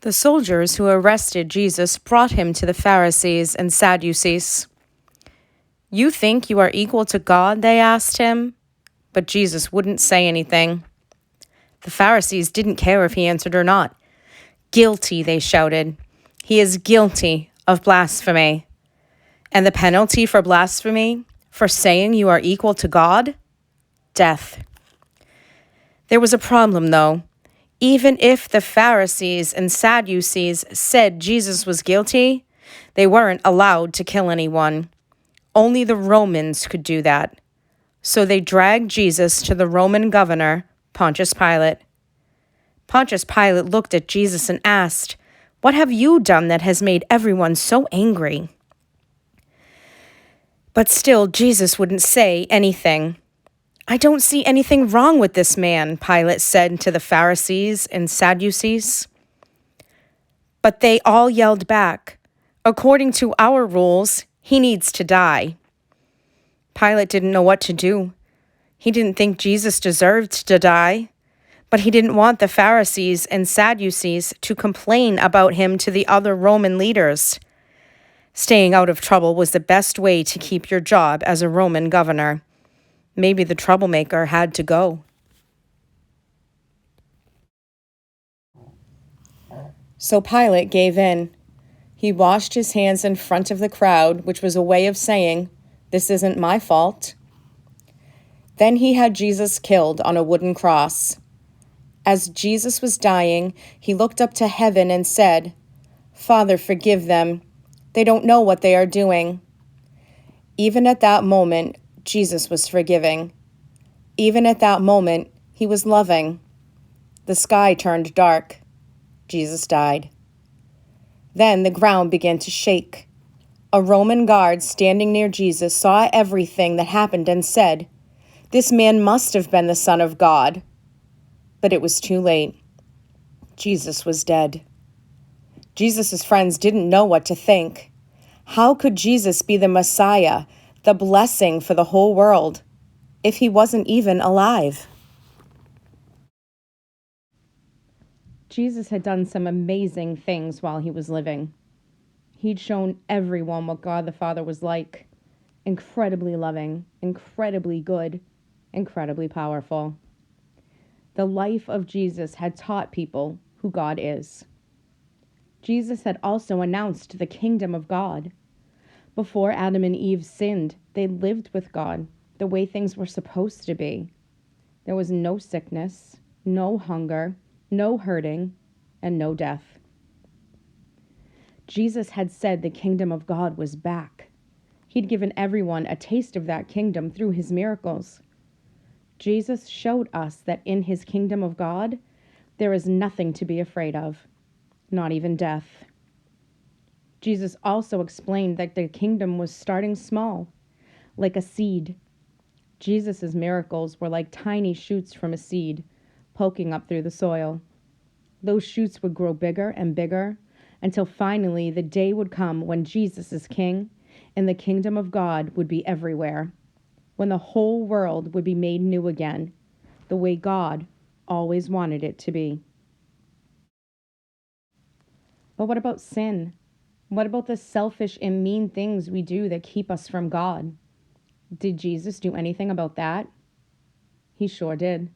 The soldiers who arrested Jesus brought him to the Pharisees and Sadducees. "You think you are equal to God?" they asked him. But Jesus wouldn't say anything. The Pharisees didn't care if he answered or not. "Guilty," they shouted. "He is guilty of blasphemy." And the penalty for blasphemy, for saying you are equal to God? Death. There was a problem, though. Even if the Pharisees and Sadducees said Jesus was guilty, they weren't allowed to kill anyone. Only the Romans could do that. So they dragged Jesus to the Roman governor, Pontius Pilate. Pontius Pilate looked at Jesus and asked, "What have you done that has made everyone so angry?" But still, Jesus wouldn't say anything. "I don't see anything wrong with this man," Pilate said to the Pharisees and Sadducees. But they all yelled back, "According to our rules, he needs to die." Pilate didn't know what to do. He didn't think Jesus deserved to die, but he didn't want the Pharisees and Sadducees to complain about him to the other Roman leaders. Staying out of trouble was the best way to keep your job as a Roman governor. Maybe the troublemaker had to go. So Pilate gave in. He washed his hands in front of the crowd, which was a way of saying, "This isn't my fault." Then he had Jesus killed on a wooden cross. As Jesus was dying, he looked up to heaven and said, "Father, forgive them. They don't know what they are doing." Even at that moment, Jesus was forgiving. Even at that moment, he was loving. The sky turned dark. Jesus died. Then the ground began to shake. A Roman guard standing near Jesus saw everything that happened and said, "This man must have been the Son of God." But it was too late. Jesus was dead. Jesus' friends didn't know what to think. How could Jesus be the Messiah, the blessing for the whole world, if he wasn't even alive? Jesus had done some amazing things while he was living. He'd shown everyone what God the Father was like. Incredibly loving, incredibly good, incredibly powerful. The life of Jesus had taught people who God is. Jesus had also announced the kingdom of God. Before Adam and Eve sinned, they lived with God the way things were supposed to be. There was no sickness, no hunger, no hurting, and no death. Jesus had said the kingdom of God was back. He'd given everyone a taste of that kingdom through his miracles. Jesus showed us that in his kingdom of God, there is nothing to be afraid of, not even death. Jesus also explained that the kingdom was starting small, like a seed. Jesus' miracles were like tiny shoots from a seed, poking up through the soil. Those shoots would grow bigger and bigger until finally the day would come when Jesus is king and the kingdom of God would be everywhere, when the whole world would be made new again, the way God always wanted it to be. But what about sin? What about the selfish and mean things we do that keep us from God? Did Jesus do anything about that? He sure did.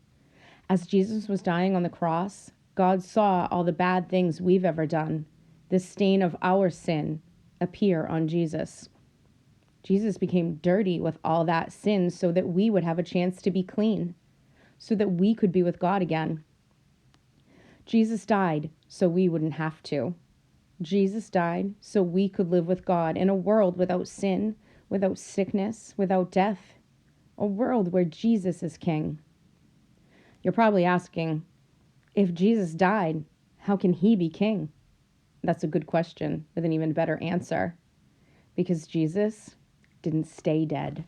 As Jesus was dying on the cross, God saw all the bad things we've ever done, the stain of our sin, appear on Jesus. Jesus became dirty with all that sin so that we would have a chance to be clean, so that we could be with God again. Jesus died so we wouldn't have to. Jesus died so we could live with God in a world without sin, without sickness, without death, a world where Jesus is king. You're probably asking, if Jesus died, how can he be king? That's a good question with an even better answer. Because Jesus didn't stay dead.